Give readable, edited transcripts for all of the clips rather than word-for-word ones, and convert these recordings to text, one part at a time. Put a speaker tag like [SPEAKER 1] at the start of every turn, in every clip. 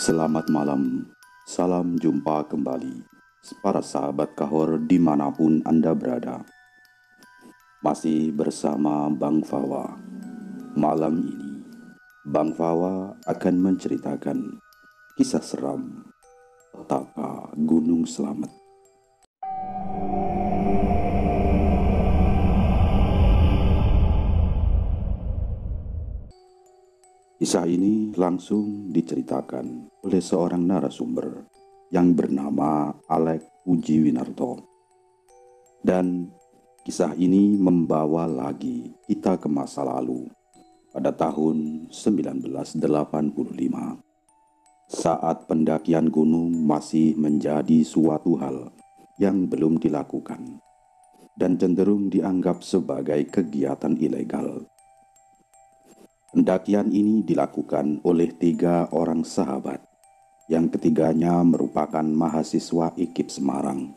[SPEAKER 1] Selamat malam, salam jumpa kembali para sahabat Kahor dimanapun Anda berada. Masih bersama Bang Fawa. Malam ini, Bang Fawa akan menceritakan kisah seram petaka Gunung Slamet. Kisah ini langsung diceritakan oleh seorang narasumber yang bernama Alex Puji Winarto. Dan kisah ini membawa lagi kita ke masa lalu pada tahun 1985 saat pendakian gunung masih menjadi suatu hal yang belum dilakukan dan cenderung dianggap sebagai kegiatan ilegal. Pendakian ini dilakukan oleh 3 orang sahabat, yang ketiganya merupakan mahasiswa IKIP Semarang,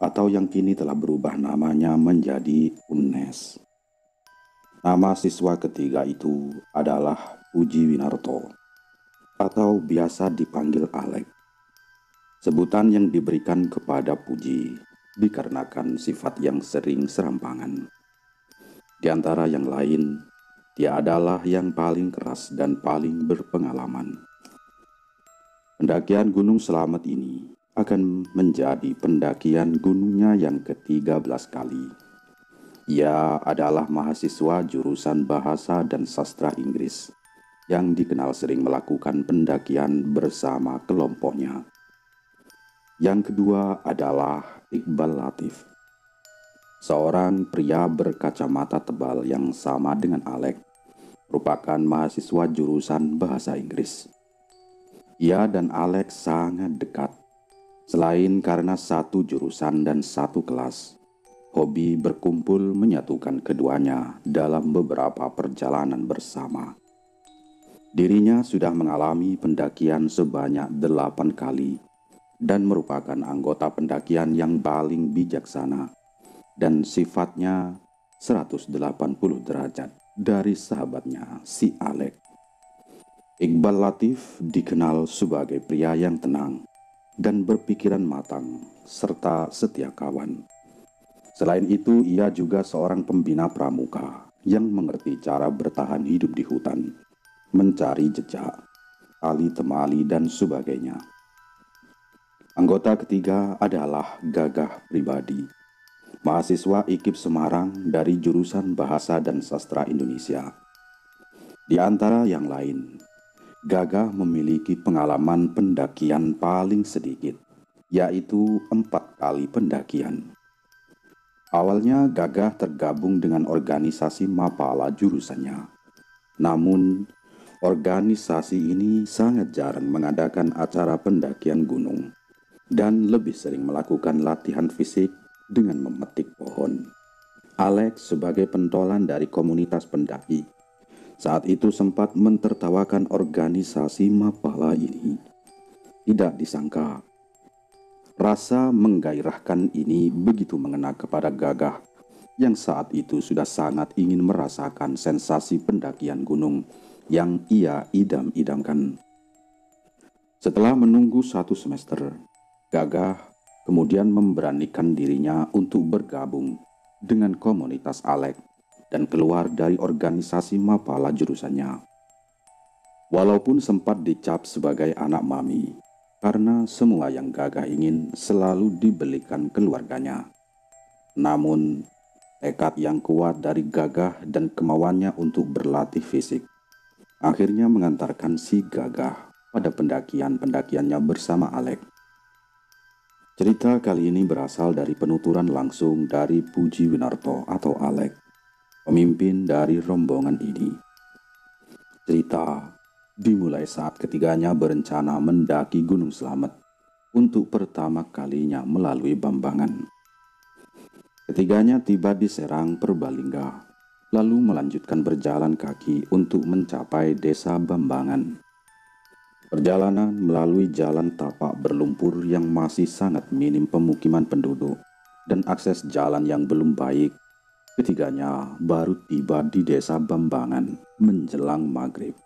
[SPEAKER 1] atau yang kini telah berubah namanya menjadi UNES. Nama siswa ketiga itu adalah Puji Winarto, atau biasa dipanggil Alex. Sebutan yang diberikan kepada Puji dikarenakan sifat yang sering serampangan. Di antara yang lain, dia adalah yang paling keras dan paling berpengalaman. Pendakian Gunung Slamet ini akan menjadi pendakian gunungnya yang ke-13 kali. Ia adalah mahasiswa jurusan Bahasa dan Sastra Inggris yang dikenal sering melakukan pendakian bersama kelompoknya. Yang kedua adalah Iqbal Latif, seorang pria berkacamata tebal yang sama dengan Alex, merupakan mahasiswa jurusan Bahasa Inggris. Ia dan Alex sangat dekat. Selain karena satu jurusan dan satu kelas, hobi berkumpul menyatukan keduanya dalam beberapa perjalanan bersama. Dirinya sudah mengalami pendakian sebanyak 8 kali dan merupakan anggota pendakian yang paling bijaksana dan sifatnya 180 derajat dari sahabatnya si Alex. Iqbal Latif dikenal sebagai pria yang tenang dan berpikiran matang serta setia kawan. Selain itu, ia juga seorang pembina pramuka yang mengerti cara bertahan hidup di hutan, mencari jejak, tali temali dan sebagainya. Anggota ketiga adalah Gagah Pribadi, mahasiswa IKIP Semarang dari jurusan Bahasa dan Sastra Indonesia. Di antara yang lain, Gagah memiliki pengalaman pendakian paling sedikit, yaitu 4 kali pendakian. Awalnya Gagah tergabung dengan organisasi Mapala jurusannya. Namun, organisasi ini sangat jarang mengadakan acara pendakian gunung dan lebih sering melakukan latihan fisik dengan memetik pohon. Alex sebagai pentolan dari komunitas pendaki saat itu sempat mentertawakan organisasi Mapala ini. Tidak disangka, rasa menggairahkan ini begitu mengena kepada Gagah yang saat itu sudah sangat ingin merasakan sensasi pendakian gunung yang ia idam-idamkan. Setelah menunggu 1 semester, Gagah kemudian memberanikan dirinya untuk bergabung dengan komunitas Alex dan keluar dari organisasi Mapala jurusannya. Walaupun sempat dicap sebagai anak mami, karena semua yang Gagah ingin selalu dibelikan keluarganya. Namun, tekad yang kuat dari Gagah dan kemauannya untuk berlatih fisik akhirnya mengantarkan si Gagah pada pendakian-pendakiannya bersama Alex. Cerita kali ini berasal dari penuturan langsung dari Puji Winarto atau Alex, pemimpin dari rombongan ini. Cerita dimulai saat ketiganya berencana mendaki Gunung Slamet untuk pertama kalinya melalui Bambangan. Ketiganya tiba di Serang Purbalingga, lalu melanjutkan berjalan kaki untuk mencapai desa Bambangan. Perjalanan melalui jalan tapak berlumpur yang masih sangat minim pemukiman penduduk dan akses jalan yang belum baik. Ketiganya baru tiba di desa Bambangan menjelang maghrib.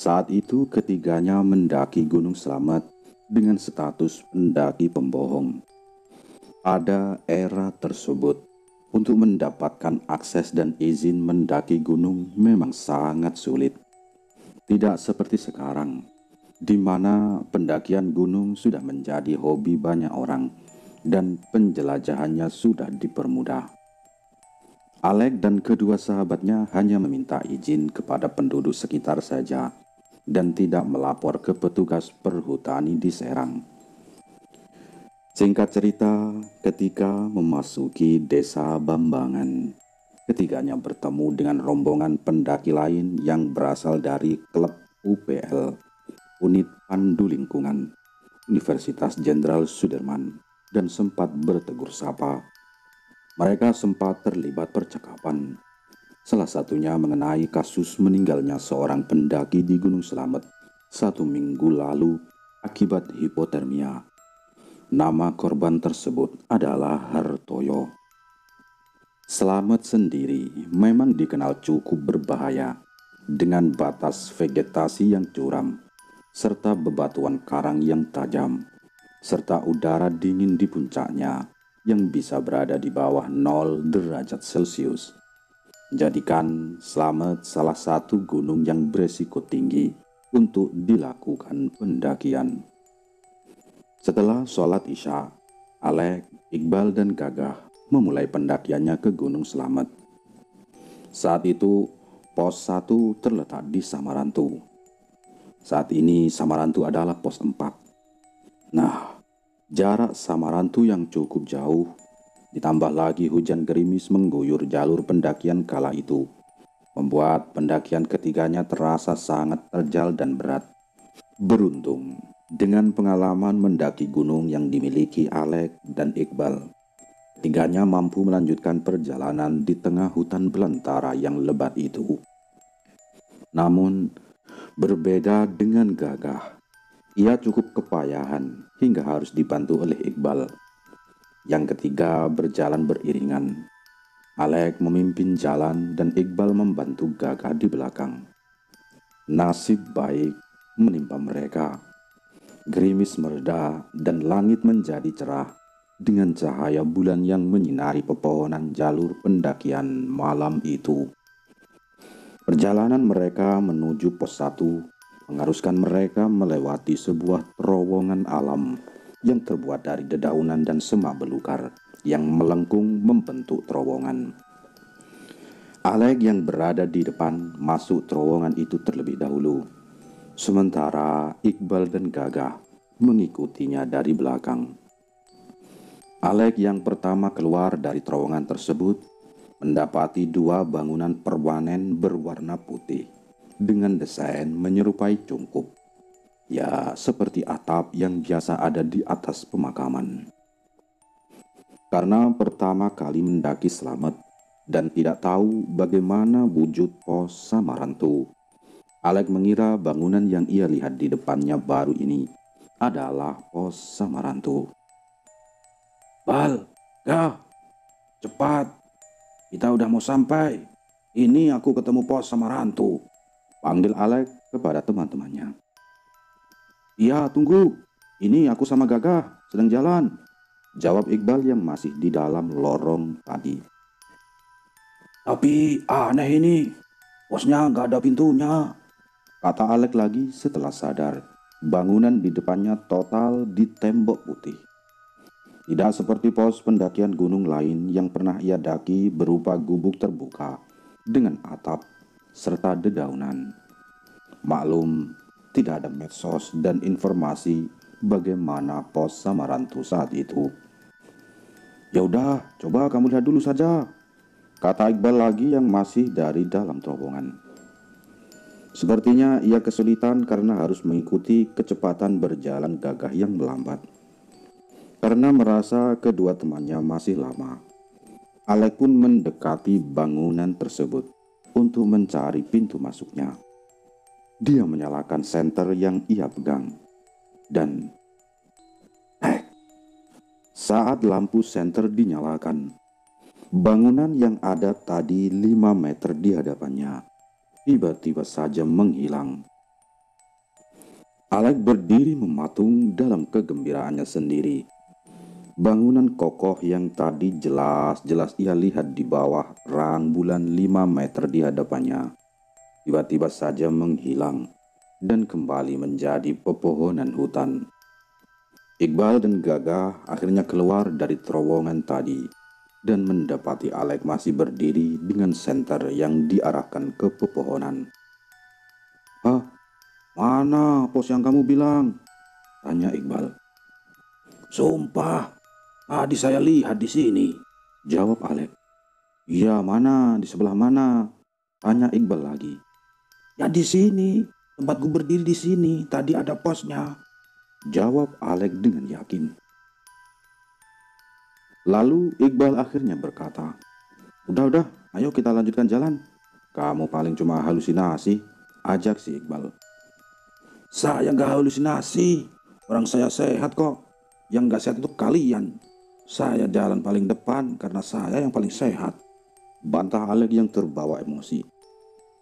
[SPEAKER 1] Saat itu ketiganya mendaki Gunung Slamet dengan status pendaki pembohong. Pada era tersebut, untuk mendapatkan akses dan izin mendaki gunung memang sangat sulit. Tidak seperti sekarang, di mana pendakian gunung sudah menjadi hobi banyak orang dan penjelajahannya sudah dipermudah. Alek dan kedua sahabatnya hanya meminta izin kepada penduduk sekitar saja dan tidak melapor ke petugas perhutani di Serang. Singkat cerita, ketika memasuki desa Bambangan, ketiganya bertemu dengan rombongan pendaki lain yang berasal dari klub UPL, Unit Pandu Lingkungan, Universitas Jenderal Sudirman, dan sempat bertegur sapa. Mereka sempat terlibat percakapan, salah satunya mengenai kasus meninggalnya seorang pendaki di Gunung Slamet 1 minggu lalu akibat hipotermia. Nama korban tersebut adalah Hartoyo. Slamet sendiri memang dikenal cukup berbahaya dengan batas vegetasi yang curam, serta bebatuan karang yang tajam, serta udara dingin di puncaknya yang bisa berada di bawah 0 derajat Celcius. Jadikan Slamet salah satu gunung yang beresiko tinggi untuk dilakukan pendakian. Setelah sholat Isya, Alek, Iqbal, dan Gagah memulai pendakiannya ke Gunung Slamet. Saat itu, pos 1 terletak di Samarantu. Saat ini Samarantu adalah pos 4. Nah, jarak Samarantu yang cukup jauh, ditambah lagi hujan gerimis mengguyur jalur pendakian kala itu, membuat pendakian ketiganya terasa sangat terjal dan berat. Beruntung, dengan pengalaman mendaki gunung yang dimiliki Alek dan Iqbal, ketiganya mampu melanjutkan perjalanan di tengah hutan belantara yang lebat itu. Namun, berbeda dengan Gagah, ia cukup kepayahan hingga harus dibantu oleh Iqbal. Yang ketiga berjalan beriringan. Alek memimpin jalan dan Iqbal membantu Gagah di belakang. Nasib baik menimpa mereka. Gerimis mereda dan langit menjadi cerah dengan cahaya bulan yang menyinari pepohonan jalur pendakian malam itu. Perjalanan mereka menuju pos 1 mengharuskan mereka melewati sebuah terowongan alam yang terbuat dari dedaunan dan semak belukar yang melengkung membentuk terowongan. Alek yang berada di depan masuk terowongan itu terlebih dahulu, sementara Iqbal dan Gagah mengikutinya dari belakang. Alek yang pertama keluar dari terowongan tersebut mendapati 2 bangunan permanen berwarna putih dengan desain menyerupai cungkup. Ya, seperti atap yang biasa ada di atas pemakaman. Karena pertama kali mendaki Slamet dan tidak tahu bagaimana wujud pos Samarantu, Alek mengira bangunan yang ia lihat di depannya baru ini adalah pos Samarantu. "Bal, Gah, cepat, kita udah mau sampai. Ini aku ketemu pos Samarantu," panggil Alek kepada teman-temannya. "Iya, tunggu. Ini aku sama Gagah sedang jalan," jawab Iqbal yang masih di dalam lorong tadi. "Tapi aneh ini, posnya nggak ada pintunya," kata Alek lagi setelah sadar bangunan di depannya total ditembok putih. Tidak seperti pos pendakian gunung lain yang pernah ia daki berupa gubuk terbuka dengan atap serta dedaunan. Maklum, tidak ada medsos dan informasi bagaimana pos Samarantu saat itu. "Ya udah, coba kamu lihat dulu saja," kata Iqbal lagi yang masih dari dalam terowongan. Sepertinya ia kesulitan karena harus mengikuti kecepatan berjalan Gagah yang melambat. Karena merasa kedua temannya masih lama, Alek pun mendekati bangunan tersebut untuk mencari pintu masuknya. Dia menyalakan senter yang ia pegang. Dan saat lampu senter dinyalakan, bangunan yang ada tadi 5 meter di hadapannya tiba-tiba saja menghilang. Alek berdiri mematung dalam kegembiraannya sendiri. Bangunan kokoh yang tadi jelas-jelas ia lihat di bawah terang bulan 5 meter di hadapannya, tiba-tiba saja menghilang dan kembali menjadi pepohonan hutan. Iqbal dan Gagah akhirnya keluar dari terowongan tadi dan mendapati Alek masih berdiri dengan senter yang diarahkan ke pepohonan. "Ah, mana pos yang kamu bilang?" tanya Iqbal. "Sumpah, tadi saya lihat di sini," jawab Alek. "Iya, mana? Di sebelah mana?" tanya Iqbal lagi. "Ya di sini, tempatku berdiri di sini. Tadi ada posnya," jawab Alek dengan yakin. Lalu Iqbal akhirnya berkata, Udah, ayo kita lanjutkan jalan. Kamu paling cuma halusinasi," ajak si Iqbal. "Saya nggak halusinasi, orang saya sehat kok. Yang nggak sehat itu kalian. Saya jalan paling depan karena saya yang paling sehat," bantah Alek yang terbawa emosi.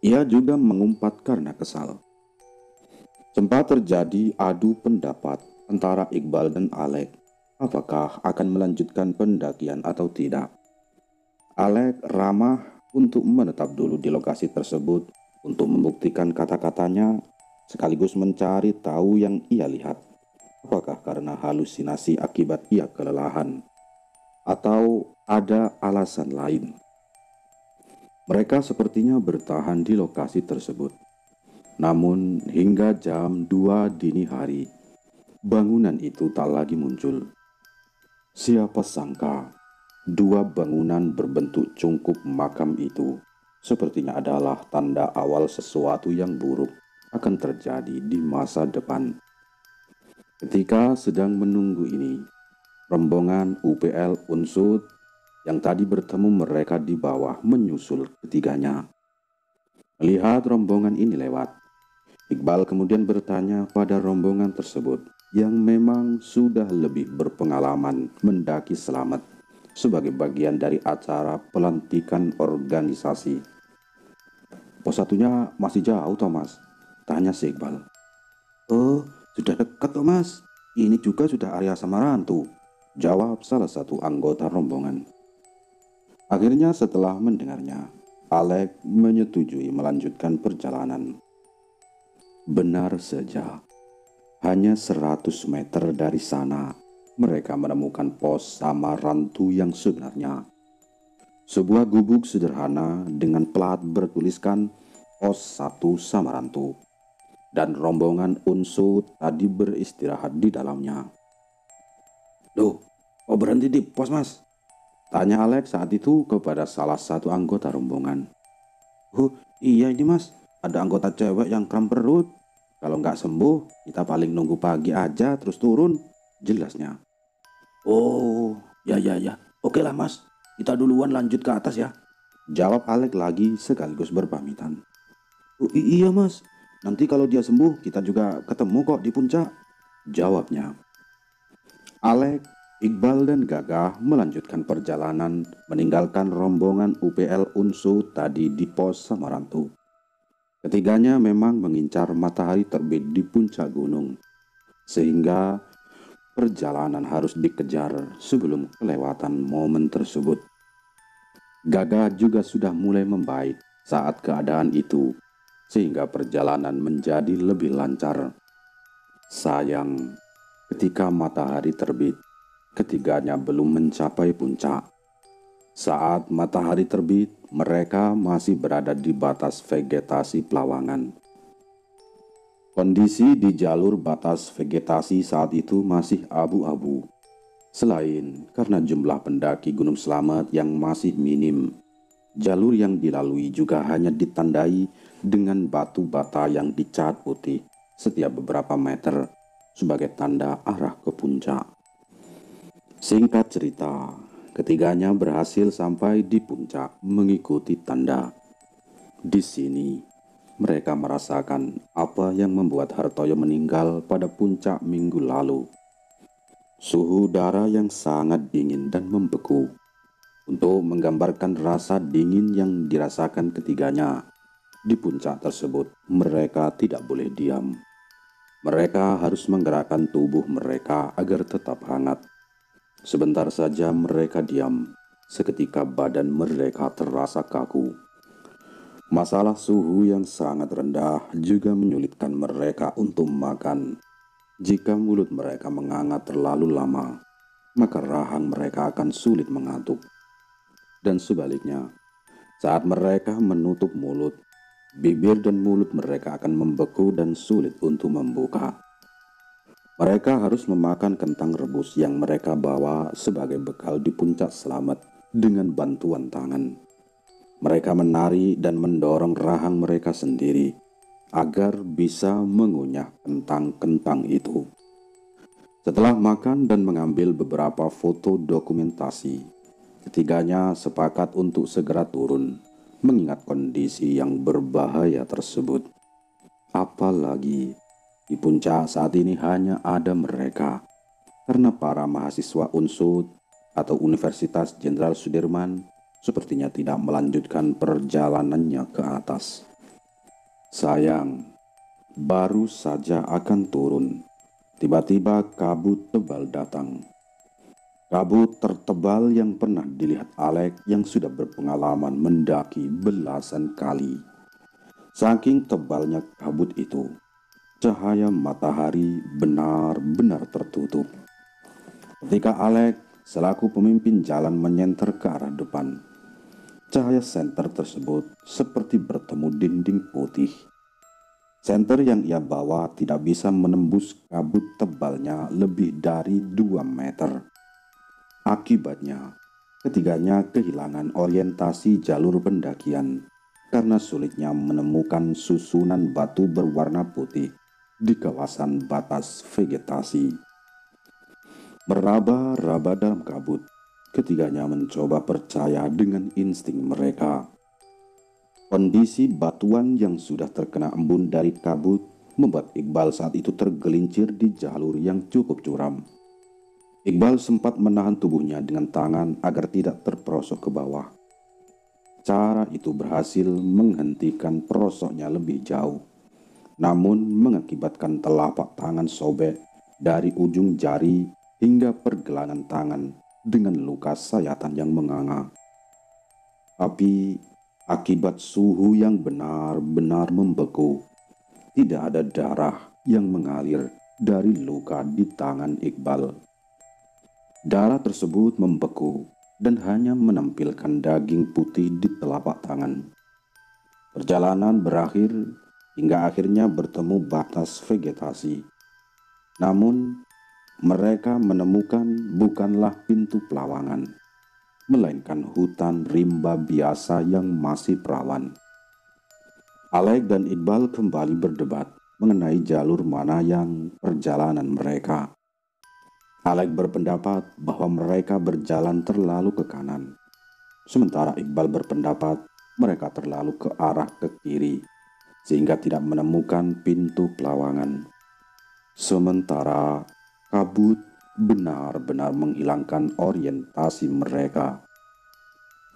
[SPEAKER 1] Ia juga mengumpat karena kesal. Sempat terjadi adu pendapat antara Iqbal dan Alek. Apakah akan melanjutkan pendakian atau tidak? Alek ramah untuk menetap dulu di lokasi tersebut untuk membuktikan kata-katanya sekaligus mencari tahu yang ia lihat. Apakah karena halusinasi akibat ia kelelahan atau ada alasan lain? Mereka sepertinya bertahan di lokasi tersebut. Namun hingga jam 2 dini hari, bangunan itu tak lagi muncul. Siapa sangka 2 bangunan berbentuk cungkup makam itu sepertinya adalah tanda awal sesuatu yang buruk akan terjadi di masa depan. Ketika sedang menunggu ini, rombongan UPL Unsud yang tadi bertemu mereka di bawah menyusul ketiganya. Melihat rombongan ini lewat, Iqbal kemudian bertanya pada rombongan tersebut yang memang sudah lebih berpengalaman mendaki selamat sebagai bagian dari acara pelantikan organisasi. "Pos satunya masih jauh, Thomas?" tanya si Iqbal. "Oh, sudah dekat, Thomas. Ini juga sudah area Samarantu," jawab salah satu anggota rombongan. Akhirnya setelah mendengarnya, Alek menyetujui melanjutkan perjalanan. Benar saja, hanya 100 meter dari sana mereka menemukan pos Samarantu yang sebenarnya. Sebuah gubuk sederhana dengan plat bertuliskan Pos 1 Samarantu, dan rombongan Unsud tadi beristirahat di dalamnya. "Loh, kok berhenti di pos, Mas?" tanya Alex saat itu kepada salah satu anggota rombongan. "Oh iya ini Mas, ada anggota cewek yang kram perut. Kalau nggak sembuh, kita paling nunggu pagi aja terus turun," jelasnya. "Oh, ya. Oke lah Mas, kita duluan lanjut ke atas ya," jawab Alex lagi sekaligus berpamitan. "Oh iya Mas, nanti kalau dia sembuh kita juga ketemu kok di puncak," jawabnya. Alex, Iqbal dan Gagah melanjutkan perjalanan meninggalkan rombongan UPL Unsud tadi di pos Samarantu. Ketiganya memang mengincar matahari terbit di puncak gunung, sehingga perjalanan harus dikejar sebelum kelewatan momen tersebut. Gagah juga sudah mulai membaik saat keadaan itu, sehingga perjalanan menjadi lebih lancar. Sayang, ketika matahari terbit, ketiganya belum mencapai puncak. Saat matahari terbit, mereka masih berada di batas vegetasi Pelawangan. Kondisi di jalur batas vegetasi saat itu masih abu-abu. Selain karena jumlah pendaki Gunung Slamet yang masih minim, jalur yang dilalui juga hanya ditandai dengan batu bata yang dicat putih setiap beberapa meter sebagai tanda arah ke puncak. Singkat cerita, ketiganya berhasil sampai di puncak mengikuti tanda. Di sini, mereka merasakan apa yang membuat Hartoyo meninggal pada puncak minggu lalu. Suhu udara yang sangat dingin dan membeku. Untuk menggambarkan rasa dingin yang dirasakan ketiganya, di puncak tersebut mereka tidak boleh diam. Mereka harus menggerakkan tubuh mereka agar tetap hangat. Sebentar saja mereka diam, seketika badan mereka terasa kaku. Masalah suhu yang sangat rendah juga menyulitkan mereka untuk makan. Jika mulut mereka menganga terlalu lama, maka rahang mereka akan sulit mengantuk. Dan sebaliknya, saat mereka menutup mulut, bibir dan mulut mereka akan membeku dan sulit untuk membuka. Mereka harus memakan kentang rebus yang mereka bawa sebagai bekal di puncak selamat dengan bantuan tangan. Mereka menari dan mendorong rahang mereka sendiri agar bisa mengunyah kentang-kentang itu. Setelah makan dan mengambil beberapa foto dokumentasi, ketiganya sepakat untuk segera turun, mengingat kondisi yang berbahaya tersebut. Apalagi di puncak saat ini hanya ada mereka, karena para mahasiswa UNSUD atau Universitas Jenderal Sudirman sepertinya tidak melanjutkan perjalanannya ke atas. Sayang, baru saja akan turun, tiba-tiba kabut tebal datang. Kabut tertebal yang pernah dilihat Alex yang sudah berpengalaman mendaki belasan kali. Saking tebalnya kabut itu, cahaya matahari benar-benar tertutup. Ketika Alex selaku pemimpin jalan menyenter ke arah depan, cahaya senter tersebut seperti bertemu dinding putih. Senter yang ia bawa tidak bisa menembus kabut tebalnya lebih dari 2 meter. Akibatnya, ketiganya kehilangan orientasi jalur pendakian karena sulitnya menemukan susunan batu berwarna putih di kawasan batas vegetasi. Meraba-raba dalam kabut, ketiganya mencoba percaya dengan insting mereka. Kondisi batuan yang sudah terkena embun dari kabut membuat Iqbal saat itu tergelincir di jalur yang cukup curam. Iqbal sempat menahan tubuhnya dengan tangan agar tidak terperosok ke bawah. Cara itu berhasil menghentikan perosoknya lebih jauh, namun mengakibatkan telapak tangan sobek dari ujung jari hingga pergelangan tangan dengan luka sayatan yang menganga. Tapi akibat suhu yang benar-benar membeku, tidak ada darah yang mengalir dari luka di tangan Iqbal. Darah tersebut membeku dan hanya menampilkan daging putih di telapak tangan. Perjalanan berakhir hingga akhirnya bertemu batas vegetasi. Namun, mereka menemukan bukanlah pintu pelawangan, melainkan hutan rimba biasa yang masih perawan. Alex dan Iqbal kembali berdebat mengenai jalur mana yang perjalanan mereka. Alex berpendapat bahwa mereka berjalan terlalu ke kanan, sementara Iqbal berpendapat mereka terlalu ke arah ke kiri, sehingga tidak menemukan pintu pelawangan. Sementara kabut benar-benar menghilangkan orientasi mereka.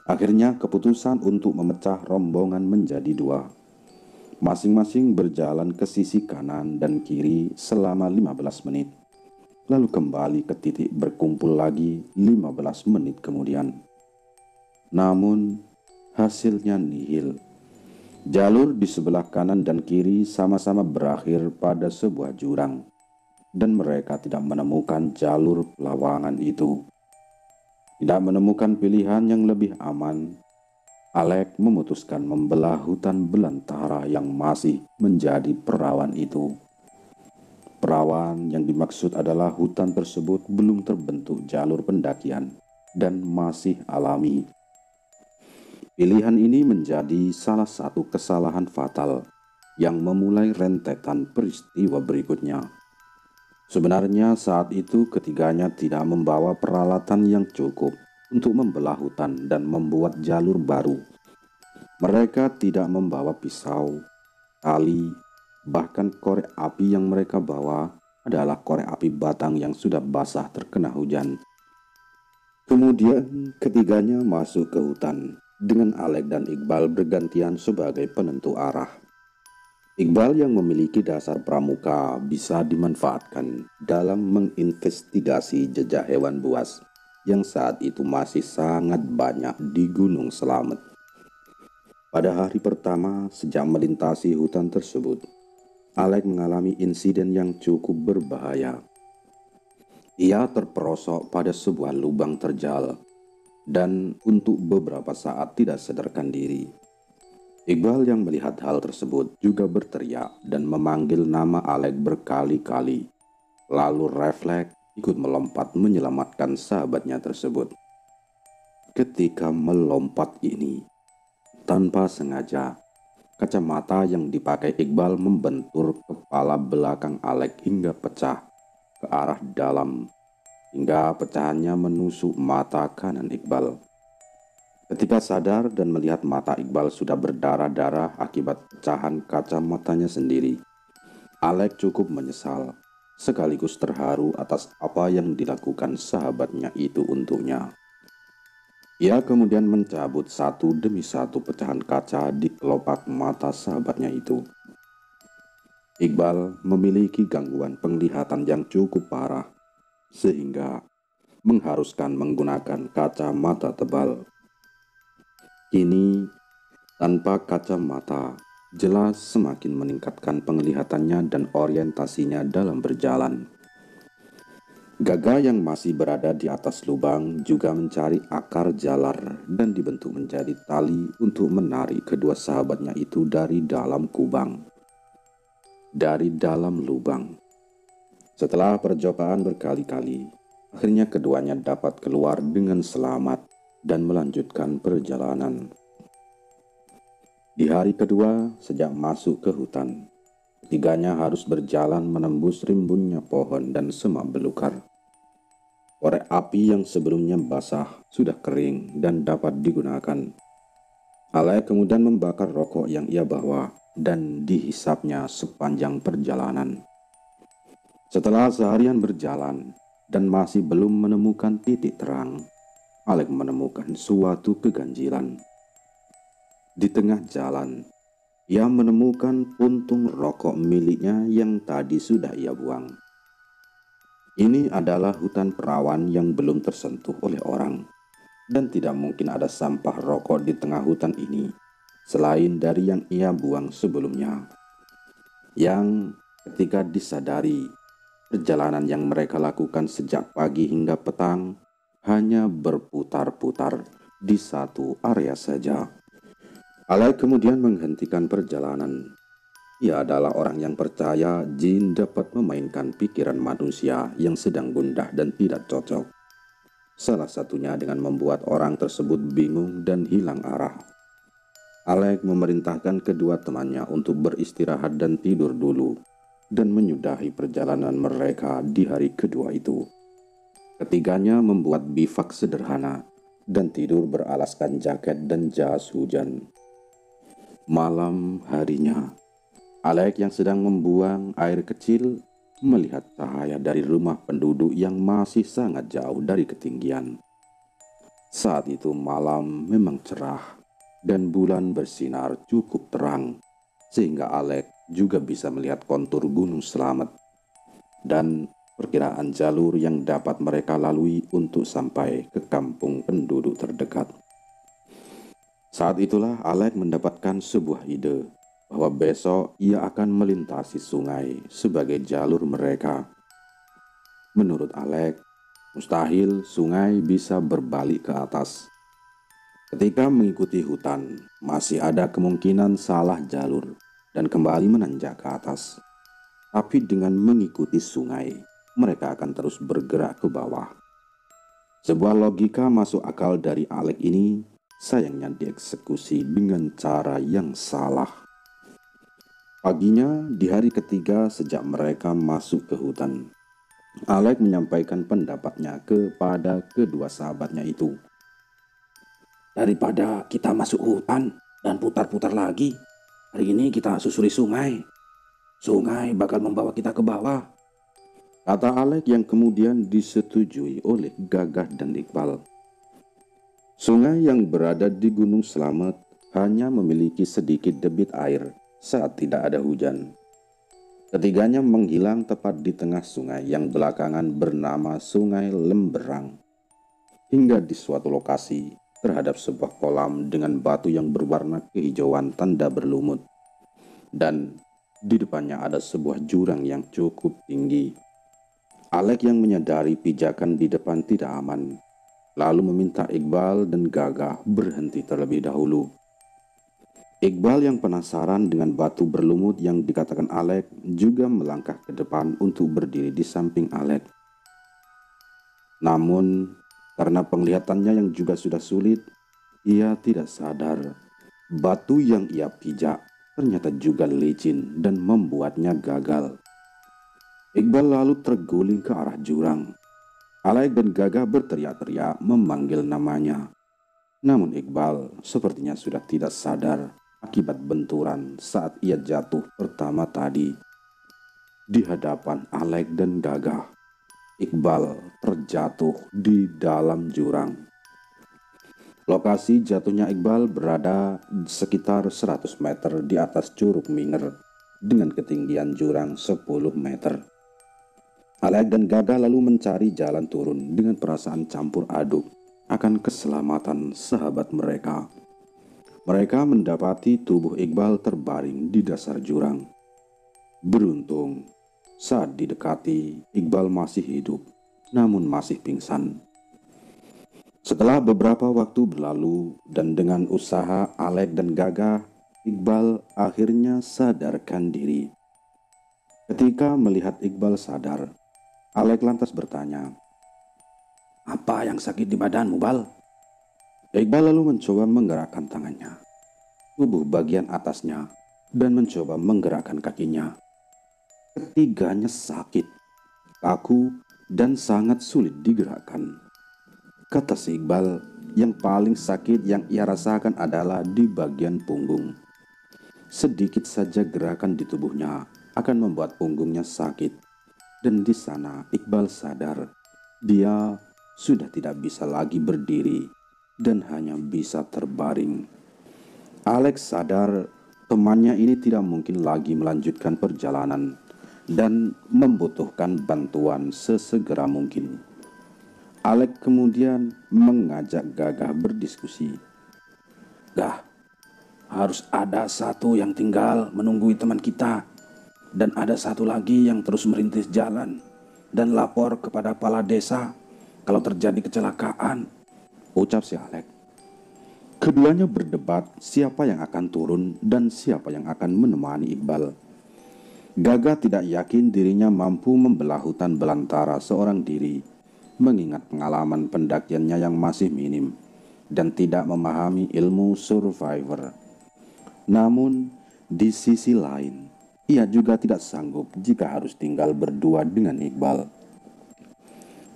[SPEAKER 1] Akhirnya keputusan untuk memecah rombongan menjadi 2. Masing-masing berjalan ke sisi kanan dan kiri selama 15 menit. Lalu kembali ke titik berkumpul lagi 15 menit kemudian. Namun hasilnya nihil. Jalur di sebelah kanan dan kiri sama-sama berakhir pada sebuah jurang, dan mereka tidak menemukan jalur pelawangan itu. Tidak menemukan pilihan yang lebih aman, Alex memutuskan membelah hutan belantara yang masih menjadi perawan itu. Perawan yang dimaksud adalah hutan tersebut belum terbentuk jalur pendakian dan masih alami. Pilihan ini menjadi salah satu kesalahan fatal yang memulai rentetan peristiwa berikutnya. Sebenarnya saat itu ketiganya tidak membawa peralatan yang cukup untuk membelah hutan dan membuat jalur baru. Mereka tidak membawa pisau, tali, bahkan korek api yang mereka bawa adalah korek api batang yang sudah basah terkena hujan. Kemudian ketiganya masuk ke hutan dengan Alex dan Iqbal bergantian sebagai penentu arah. Iqbal yang memiliki dasar pramuka bisa dimanfaatkan dalam menginvestigasi jejak hewan buas yang saat itu masih sangat banyak di Gunung Slamet. Pada hari pertama sejak melintasi hutan tersebut, Alek mengalami insiden yang cukup berbahaya. Ia terperosok pada sebuah lubang terjal dan untuk beberapa saat tidak sadarkan diri. Iqbal yang melihat hal tersebut juga berteriak dan memanggil nama Alek berkali-kali, lalu refleks ikut melompat menyelamatkan sahabatnya tersebut. Ketika melompat ini, tanpa sengaja, kacamata yang dipakai Iqbal membentur kepala belakang Alek hingga pecah ke arah dalam, hingga pecahannya menusuk mata kanan Iqbal. Ketika sadar dan melihat mata Iqbal sudah berdarah-darah akibat pecahan kacamatanya sendiri, Alek cukup menyesal, sekaligus terharu atas apa yang dilakukan sahabatnya itu untuknya. Ia kemudian mencabut satu demi satu pecahan kaca di kelopak mata sahabatnya itu. Iqbal memiliki gangguan penglihatan yang cukup parah, sehingga mengharuskan menggunakan kacamata tebal. Kini, tanpa kacamata, jelas semakin meningkatkan penglihatannya dan orientasinya dalam berjalan. Gagak yang masih berada di atas lubang juga mencari akar jalar dan dibentuk menjadi tali untuk menarik kedua sahabatnya itu dari dalam kubang. Dari dalam lubang. Setelah percobaan berkali-kali, akhirnya keduanya dapat keluar dengan selamat dan melanjutkan perjalanan. Di hari kedua sejak masuk ke hutan, ketiganya harus berjalan menembus rimbunnya pohon dan semak belukar. Korek api yang sebelumnya basah sudah kering dan dapat digunakan. Alek kemudian membakar rokok yang ia bawa dan dihisapnya sepanjang perjalanan. Setelah seharian berjalan dan masih belum menemukan titik terang, Alek menemukan suatu keganjilan. Di tengah jalan, ia menemukan puntung rokok miliknya yang tadi sudah ia buang. Ini adalah hutan perawan yang belum tersentuh oleh orang, dan tidak mungkin ada sampah rokok di tengah hutan ini, selain dari yang ia buang sebelumnya. Yang ketika disadari, perjalanan yang mereka lakukan sejak pagi hingga petang hanya berputar-putar di satu area saja. Alek kemudian menghentikan perjalanan. Ia adalah orang yang percaya jin dapat memainkan pikiran manusia yang sedang gundah dan tidak cocok. Salah satunya dengan membuat orang tersebut bingung dan hilang arah. Alek memerintahkan kedua temannya untuk beristirahat dan tidur dulu, dan menyudahi perjalanan mereka di hari kedua itu. Ketiganya membuat bivak sederhana dan tidur beralaskan jaket dan jas hujan. Malam harinya, Alek yang sedang membuang air kecil melihat cahaya dari rumah penduduk yang masih sangat jauh dari ketinggian. Saat itu malam memang cerah dan bulan bersinar cukup terang, sehingga Alek juga bisa melihat kontur Gunung Slamet dan perkiraan jalur yang dapat mereka lalui untuk sampai ke kampung penduduk terdekat. Saat itulah Alek mendapatkan sebuah ide bahwa besok ia akan melintasi sungai sebagai jalur mereka. Menurut Alek, mustahil sungai bisa berbalik ke atas. Ketika mengikuti hutan, masih ada kemungkinan salah jalur dan kembali menanjak ke atas. Tapi dengan mengikuti sungai, mereka akan terus bergerak ke bawah. Sebuah logika masuk akal dari Alek ini sayangnya dieksekusi dengan cara yang salah. Paginya di hari ketiga sejak mereka masuk ke hutan, Alek menyampaikan pendapatnya kepada kedua sahabatnya itu.
[SPEAKER 2] Daripada kita masuk hutan dan putar-putar lagi, hari ini kita susuri sungai. Sungai bakal membawa kita ke bawah,
[SPEAKER 1] kata Alek yang kemudian disetujui oleh Gagah dan Iqbal. Sungai yang berada di Gunung Slamet hanya memiliki sedikit debit air saat tidak ada hujan. Ketiganya menghilang tepat di tengah sungai yang belakangan bernama Sungai Lemberang, hingga di suatu lokasi terhadap sebuah kolam dengan batu yang berwarna kehijauan tanda berlumut, dan di depannya ada sebuah jurang yang cukup tinggi. Alek yang menyadari pijakan di depan tidak aman, lalu meminta Iqbal dan Gagah berhenti terlebih dahulu. Iqbal yang penasaran dengan batu berlumut yang dikatakan Alek juga melangkah ke depan untuk berdiri di samping Alek. Namun, karena penglihatannya yang juga sudah sulit, ia tidak sadar batu yang ia pijak ternyata juga licin dan membuatnya gagal. Iqbal lalu terguling ke arah jurang. Alek dan Gagah berteriak-teriak memanggil namanya. Namun Iqbal sepertinya sudah tidak sadar akibat benturan saat ia jatuh pertama tadi. Di hadapan Alek dan Gagah, Iqbal terjatuh di dalam jurang. Lokasi jatuhnya Iqbal berada sekitar 100 meter di atas Curug Minger dengan ketinggian jurang 10 meter. Alek dan Gagah lalu mencari jalan turun dengan perasaan campur aduk akan keselamatan sahabat mereka. Mereka mendapati tubuh Iqbal terbaring di dasar jurang. Beruntung, saat didekati, Iqbal masih hidup, namun masih pingsan. Setelah beberapa waktu berlalu dan dengan usaha Alek dan Gagah, Iqbal akhirnya sadarkan diri. Ketika melihat Iqbal sadar, Alek lantas bertanya,
[SPEAKER 2] "Apa yang sakit di badanmu, Bal?"
[SPEAKER 1] Iqbal lalu mencoba menggerakkan tangannya, tubuh bagian atasnya, dan mencoba menggerakkan kakinya. Ketiganya sakit, kaku, dan sangat sulit digerakkan. Kata si Iqbal, yang paling sakit yang ia rasakan adalah di bagian punggung. Sedikit saja gerakan di tubuhnya akan membuat punggungnya sakit. Dan di sana Iqbal sadar dia sudah tidak bisa lagi berdiri dan hanya bisa terbaring. Alex sadar temannya ini tidak mungkin lagi melanjutkan perjalanan dan membutuhkan bantuan sesegera mungkin. Alex kemudian mengajak Gagah berdiskusi.
[SPEAKER 2] "Gah, harus ada satu yang tinggal menunggui teman kita, dan ada satu lagi yang terus merintis jalan dan lapor kepada kepala desa kalau terjadi kecelakaan,"
[SPEAKER 1] ucap si Alex. Keduanya berdebat siapa yang akan turun dan siapa yang akan menemani Iqbal. Gagah tidak yakin dirinya mampu membelah hutan belantara seorang diri, mengingat pengalaman pendakiannya yang masih minim dan tidak memahami ilmu survivor. Namun, di sisi lain, ia juga tidak sanggup jika harus tinggal berdua dengan Iqbal.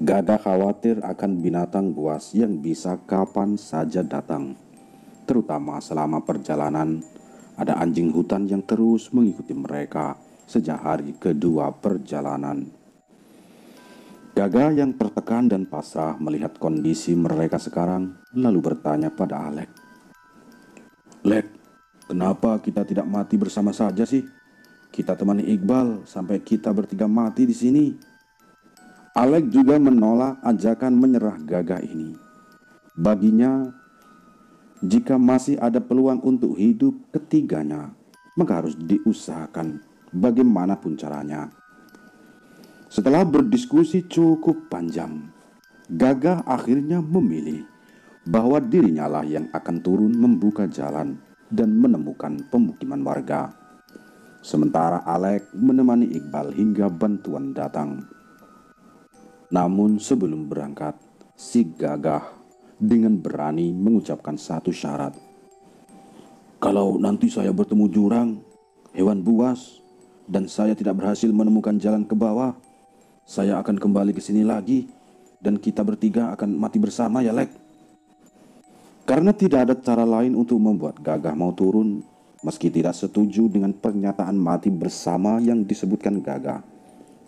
[SPEAKER 1] Gagah khawatir akan binatang buas yang bisa kapan saja datang. Terutama selama perjalanan, ada anjing hutan yang terus mengikuti mereka sejak hari kedua perjalanan. Gagah yang tertekan dan pasrah melihat kondisi mereka sekarang, lalu bertanya pada Alek.
[SPEAKER 2] "Lek, kenapa kita tidak mati bersama saja sih? Kita temani Iqbal sampai kita bertiga mati di sini."
[SPEAKER 1] Alek juga menolak ajakan menyerah Gagah ini. Baginya, jika masih ada peluang untuk hidup ketiganya, maka harus diusahakan bagaimanapun caranya. Setelah berdiskusi cukup panjang, Gagah akhirnya memilih bahwa dirinya lah yang akan turun membuka jalan dan menemukan pemukiman warga. Sementara Alek menemani Iqbal hingga bantuan datang. Namun sebelum berangkat, si Gagah dengan berani mengucapkan satu syarat.
[SPEAKER 2] "Kalau nanti saya bertemu jurang, hewan buas, dan saya tidak berhasil menemukan jalan ke bawah, saya akan kembali ke sini lagi, dan kita bertiga akan mati bersama ya, Lek."
[SPEAKER 1] Karena tidak ada cara lain untuk membuat Gagah mau turun, meski tidak setuju dengan pernyataan mati bersama yang disebutkan Gagah,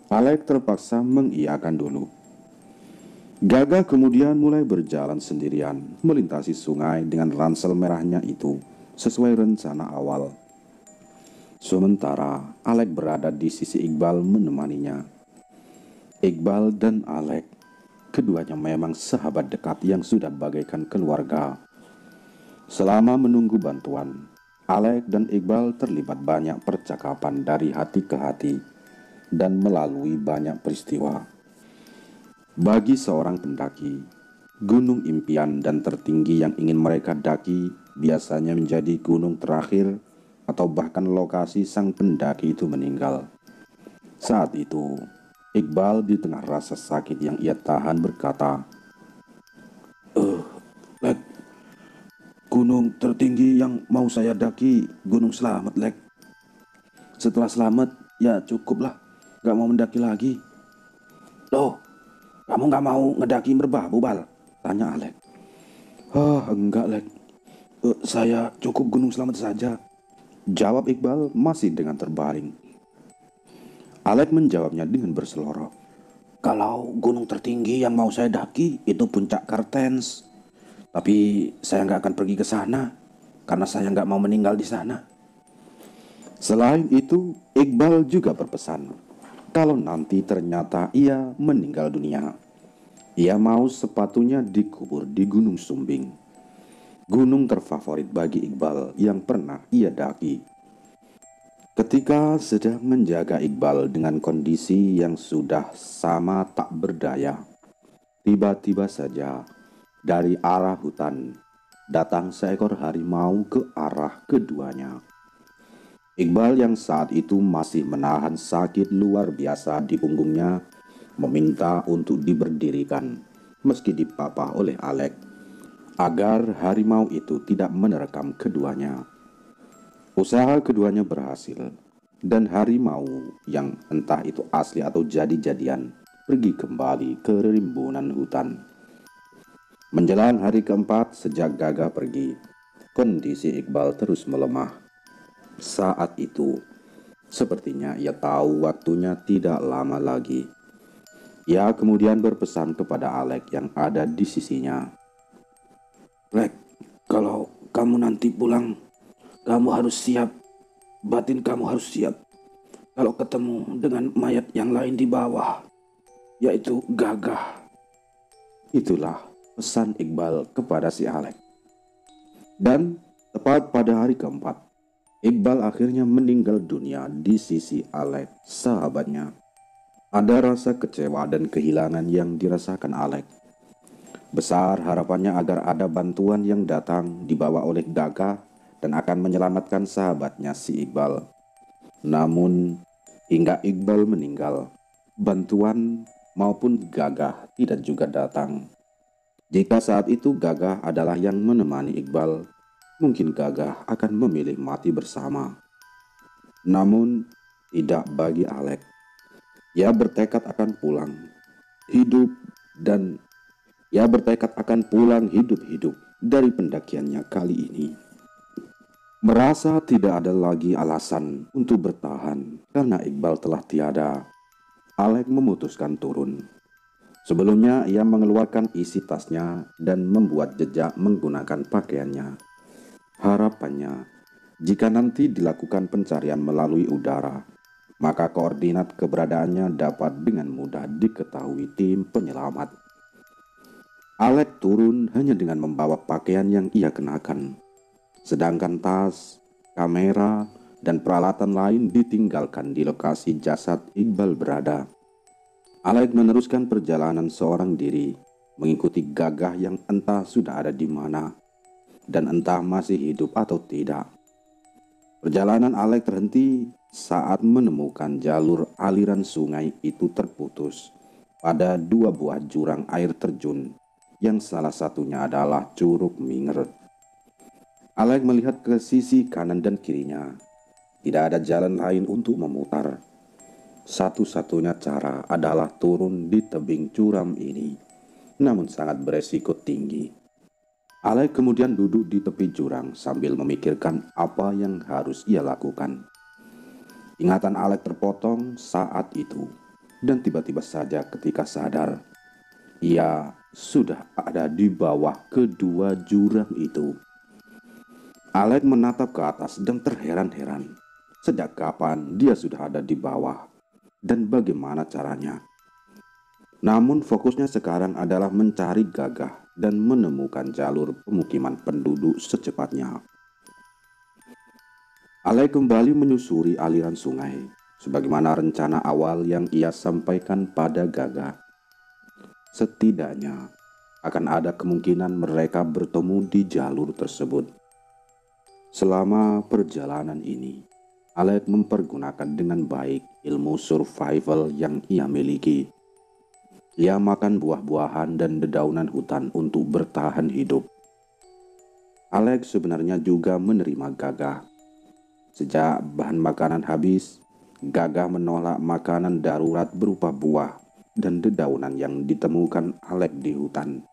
[SPEAKER 1] Alek terpaksa mengiyakan dulu. Gagah kemudian mulai berjalan sendirian melintasi sungai dengan ransel merahnya itu sesuai rencana awal. Sementara Alek berada di sisi Iqbal menemaninya. Iqbal dan Alek, keduanya memang sahabat dekat yang sudah bagaikan keluarga. Selama menunggu bantuan, Alek dan Iqbal terlibat banyak percakapan dari hati ke hati dan melalui banyak peristiwa. Bagi seorang pendaki, gunung impian dan tertinggi yang ingin mereka daki biasanya menjadi gunung terakhir atau bahkan lokasi sang pendaki itu meninggal. Saat itu, Iqbal di tengah rasa sakit yang ia tahan berkata,
[SPEAKER 2] Lek, gunung tertinggi yang mau saya daki Gunung Slamet, Lek. Setelah selamat, ya cukuplah, gak mau mendaki lagi. Loh, kamu gak mau ngedaki Merbabu, Bal? Tanya Alek.
[SPEAKER 1] Enggak, Lek.
[SPEAKER 2] Saya cukup Gunung Slamet saja,
[SPEAKER 1] Jawab Iqbal masih dengan terbaring. Alek menjawabnya dengan berseloroh.
[SPEAKER 2] kalau gunung tertinggi yang mau saya daki itu Puncak Kartens. Tapi saya nggak akan pergi ke sana karena saya nggak mau meninggal di sana.
[SPEAKER 1] Selain itu, Iqbal juga berpesan, kalau nanti ternyata ia meninggal dunia, ia mau sepatunya dikubur di Gunung Sumbing, gunung terfavorit bagi Iqbal yang pernah ia daki. Ketika sedang menjaga Iqbal dengan kondisi yang sudah sama tak berdaya, tiba-tiba saja dari arah hutan datang seekor harimau ke arah keduanya. Iqbal yang saat itu masih menahan sakit luar biasa di punggungnya meminta untuk diberdirikan meski dipapah oleh Alek agar harimau itu tidak menerkam keduanya. Usaha keduanya berhasil dan harimau yang entah itu asli atau jadi-jadian pergi kembali ke rimbunan hutan. Menjelang hari keempat sejak Gagah pergi, kondisi Iqbal terus melemah. Saat itu, sepertinya ia tahu waktunya tidak lama lagi. Ia kemudian berpesan kepada Alek yang ada di sisinya.
[SPEAKER 2] Lek, kalau kamu nanti pulang, kamu harus siap. Batin kamu harus siap. Kalau ketemu dengan mayat yang lain di bawah, yaitu Gagah.
[SPEAKER 1] Itulah pesan Iqbal kepada si Alek. Dan tepat pada hari keempat, Iqbal akhirnya meninggal dunia di sisi Alek, sahabatnya. Ada rasa kecewa dan kehilangan yang dirasakan Alek. Besar harapannya agar ada bantuan yang datang dibawa oleh Gagah dan akan menyelamatkan sahabatnya si Iqbal. Namun, hingga Iqbal meninggal, bantuan maupun Gagah tidak juga datang. Jika saat itu Gagah adalah yang menemani Iqbal, mungkin Gagah akan memilih mati bersama. Namun, tidak bagi Alek. Ia bertekad akan pulang hidup hidup dari pendakiannya kali ini. Merasa tidak ada lagi alasan untuk bertahan karena Iqbal telah tiada, Alek memutuskan turun. Sebelumnya ia mengeluarkan isi tasnya dan membuat jejak menggunakan pakaiannya. Harapannya, jika nanti dilakukan pencarian melalui udara, maka koordinat keberadaannya dapat dengan mudah diketahui tim penyelamat. Alek turun hanya dengan membawa pakaian yang ia kenakan, sedangkan tas, kamera, dan peralatan lain ditinggalkan di lokasi jasad Iqbal berada. Alek meneruskan perjalanan seorang diri, mengikuti Gagah yang entah sudah ada di mana, dan entah masih hidup atau tidak. Perjalanan Alek terhenti saat menemukan jalur aliran sungai itu terputus pada 2 buah jurang air terjun, yang salah satunya adalah Curug Minger. Alek melihat ke sisi kanan dan kirinya. Tidak ada jalan lain untuk memutar. Satu-satunya cara adalah turun di tebing curam ini, namun sangat beresiko tinggi. Alek kemudian duduk di tepi jurang sambil memikirkan apa yang harus ia lakukan. Ingatan Alek terpotong saat itu, dan tiba-tiba saja ketika sadar, ia sudah ada di bawah kedua jurang itu. Alek menatap ke atas dan terheran-heran. sejak kapan dia sudah ada di bawah dan bagaimana caranya. Namun fokusnya sekarang adalah mencari Gagah dan menemukan jalur pemukiman penduduk secepatnya. Alek kembali menyusuri aliran sungai, sebagaimana rencana awal yang ia sampaikan pada Gagah. Setidaknya akan ada kemungkinan mereka bertemu di jalur tersebut. Selama perjalanan ini, Alek mempergunakan dengan baik ilmu survival yang ia miliki. Ia makan buah-buahan dan dedaunan hutan untuk bertahan hidup. Alek sebenarnya juga menerima Gagah. Sejak bahan makanan habis, Gagah menolak makanan darurat berupa buah dan dedaunan yang ditemukan Alek di hutan.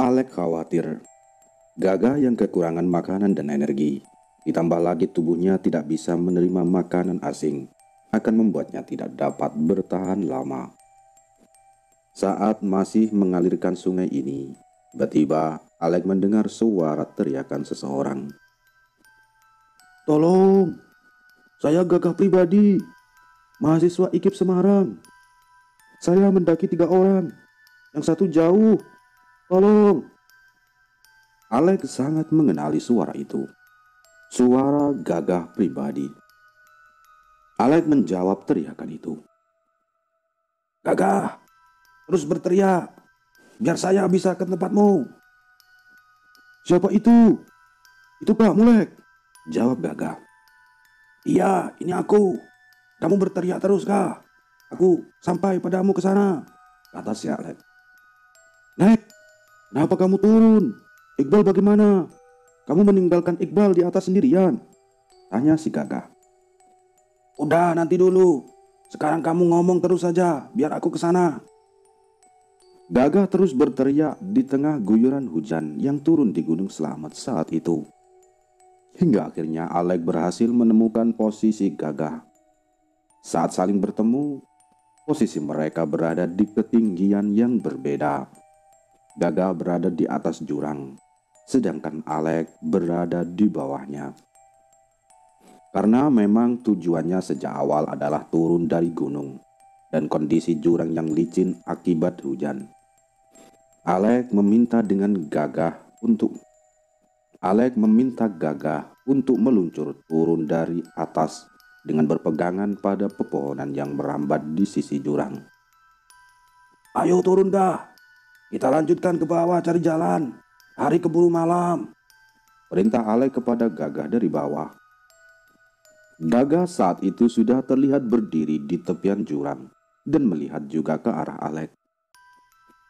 [SPEAKER 1] Alek khawatir Gagah yang kekurangan makanan dan energi, ditambah lagi tubuhnya tidak bisa menerima makanan asing, akan membuatnya tidak dapat bertahan lama. Saat masih mengalirkan sungai ini, tiba-tiba Alek mendengar suara teriakan seseorang.
[SPEAKER 2] Tolong, saya Gagah pribadi, mahasiswa IKIP Semarang. Saya mendaki 3 orang, yang satu jauh. Tolong.
[SPEAKER 1] Alek sangat mengenali suara itu. Suara Gagah pribadi. Alek menjawab teriakan itu.
[SPEAKER 2] Gagah, terus berteriak, biar saya bisa ke tempatmu.
[SPEAKER 1] Siapa itu? Itu kamu, Lek? Jawab Gagah.
[SPEAKER 2] Iya, ini aku. Kamu berteriak terus, kah? Aku sampai padamu ke sana, kata si Alek.
[SPEAKER 1] Lek, kenapa kamu turun? Iqbal bagaimana? Kamu meninggalkan Iqbal di atas sendirian? Tanya si Gagah.
[SPEAKER 2] Udah, nanti dulu. Sekarang kamu ngomong terus saja, biar aku ke sana.
[SPEAKER 1] Gagah terus berteriak di tengah guyuran hujan yang turun di Gunung Slamet saat itu. Hingga akhirnya Alek berhasil menemukan posisi Gagah. Saat saling bertemu, posisi mereka berada di ketinggian yang berbeda. Gagah berada di atas jurang, sedangkan Alek berada di bawahnya. Karena memang tujuannya sejak awal adalah turun dari gunung dan kondisi jurang yang licin akibat hujan. Alek meminta Gagah untuk meluncur turun dari atas dengan berpegangan pada pepohonan yang merambat di sisi jurang.
[SPEAKER 2] Ayo turun dah, kita lanjutkan ke bawah cari jalan. Hari keburu malam,
[SPEAKER 1] perintah Alek kepada Gagah dari bawah. Gagah saat itu sudah terlihat berdiri di tepian jurang dan melihat juga ke arah Alek.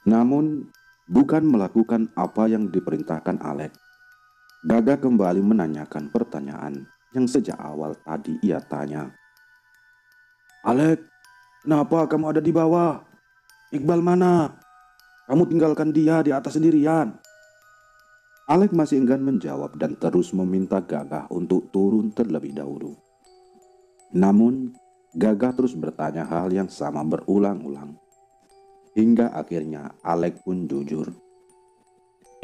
[SPEAKER 1] Namun, bukan melakukan apa yang diperintahkan Alek. Gagah kembali menanyakan pertanyaan yang sejak awal tadi ia tanya.
[SPEAKER 2] Alek, kenapa kamu ada di bawah? Iqbal mana? Kamu tinggalkan dia di atas sendirian.
[SPEAKER 1] Alek masih enggan menjawab dan terus meminta Gagah untuk turun terlebih dahulu. Namun, Gagah terus bertanya hal yang sama berulang-ulang. Hingga akhirnya Alek pun jujur.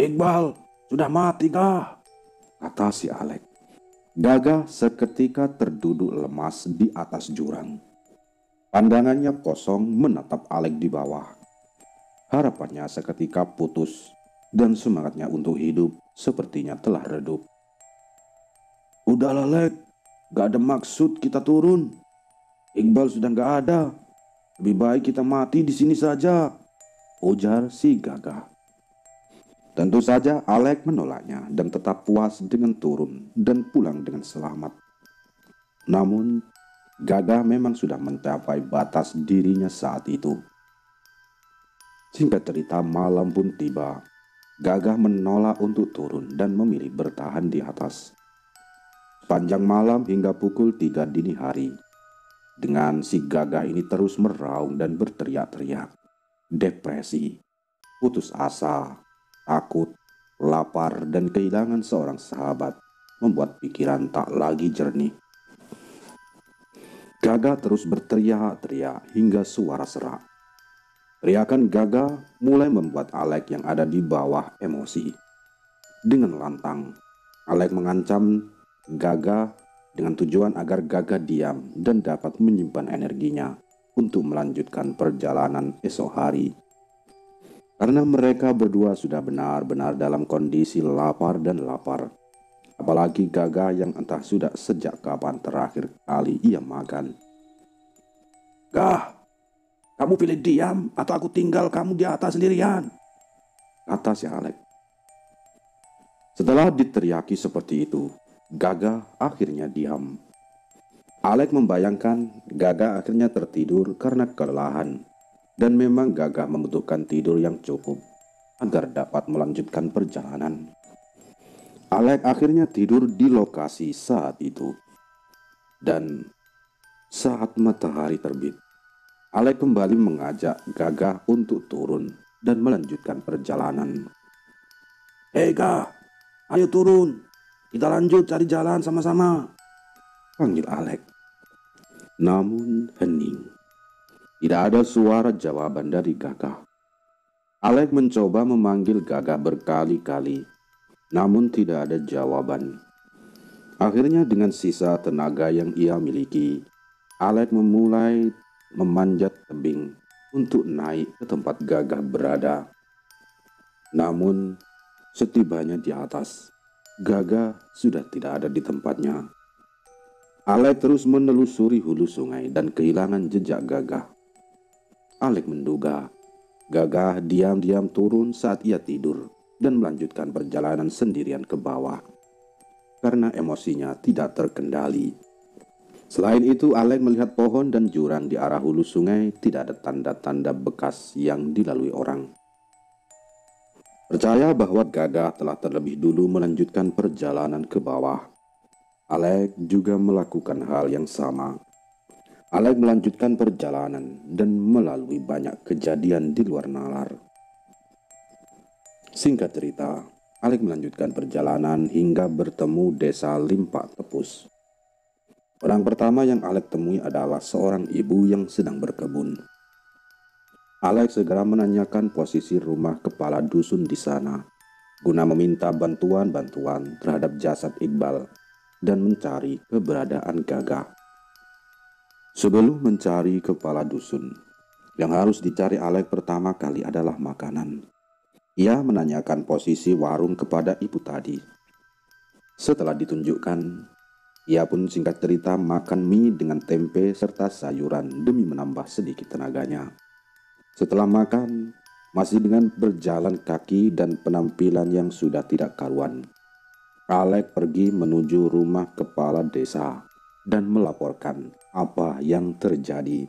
[SPEAKER 2] Iqbal sudah mati kah?
[SPEAKER 1] Kata si Alek. Gagah seketika terduduk lemas di atas jurang. Pandangannya kosong menatap Alek di bawah. Harapannya seketika putus dan semangatnya untuk hidup sepertinya telah redup.
[SPEAKER 2] Udahlah Lek, gak ada maksud kita turun. Iqbal sudah gak ada. Lebih baik kita mati di sini saja,
[SPEAKER 1] ujar si Gagah. Tentu saja Alek menolaknya dan tetap puas dengan turun dan pulang dengan selamat. Namun, Gagah memang sudah mencapai batas dirinya saat itu. Singkat cerita, malam pun tiba. Gagah menolak untuk turun dan memilih bertahan di atas. Sepanjang malam hingga pukul 3 dini hari, dengan si Gagah ini terus meraung dan berteriak-teriak. Depresi, putus asa, takut, lapar, dan kehilangan seorang sahabat membuat pikiran tak lagi jernih. Gagah terus berteriak-teriak hingga suara serak. Teriakan Gagah mulai membuat Alek yang ada di bawah emosi. Dengan lantang, Alek mengancam Gagah dengan tujuan agar Gagah diam dan dapat menyimpan energinya untuk melanjutkan perjalanan esok hari. Karena mereka berdua sudah benar-benar dalam kondisi lapar dan lapar. Apalagi Gagah yang entah sudah sejak kapan terakhir kali ia makan.
[SPEAKER 2] "Gah, kamu pilih diam atau aku tinggal kamu di atas sendirian?"
[SPEAKER 1] kata si Alek. Setelah diteriaki seperti itu, Gagah akhirnya diam. Alek membayangkan Gagah akhirnya tertidur karena kelelahan. Dan memang Gagah membutuhkan tidur yang cukup agar dapat melanjutkan perjalanan. Alek akhirnya tidur di lokasi saat itu. Dan saat matahari terbit, Alek kembali mengajak Gagah untuk turun dan melanjutkan perjalanan.
[SPEAKER 2] "Hei Gah, ayo turun. Kita lanjut cari jalan sama-sama,"
[SPEAKER 1] panggil Alek. Namun hening. Tidak ada suara jawaban dari Gagah. Alek mencoba memanggil Gagah berkali-kali, namun tidak ada jawaban. Akhirnya dengan sisa tenaga yang ia miliki, Alek memulai memanjat tebing untuk naik ke tempat Gagah berada. Namun setibanya di atas, Gagah sudah tidak ada di tempatnya. Alek terus menelusuri hulu sungai dan kehilangan jejak Gagah. Alek menduga Gagah diam-diam turun saat ia tidur dan melanjutkan perjalanan sendirian ke bawah karena emosinya tidak terkendali. Selain itu, Alek melihat pohon dan jurang di arah hulu sungai tidak ada tanda-tanda bekas yang dilalui orang. Percaya bahwa Gagah telah terlebih dulu melanjutkan perjalanan ke bawah, Alek juga melakukan hal yang sama. Alek melanjutkan perjalanan dan melalui banyak kejadian di luar nalar. Singkat cerita, Alek melanjutkan perjalanan hingga bertemu desa Limpak Tepus. Orang pertama yang Alek temui adalah seorang ibu yang sedang berkebun. Alek segera menanyakan posisi rumah kepala dusun di sana, guna meminta bantuan terhadap jasad Iqbal dan mencari keberadaan Gagah. Sebelum mencari kepala dusun, yang harus dicari Alek pertama kali adalah makanan. Ia menanyakan posisi warung kepada ibu tadi. Setelah ditunjukkan, ia pun singkat cerita makan mie dengan tempe serta sayuran demi menambah sedikit tenaganya. Setelah makan, masih dengan berjalan kaki dan penampilan yang sudah tidak karuan, Alek pergi menuju rumah kepala desa dan melaporkan apa yang terjadi.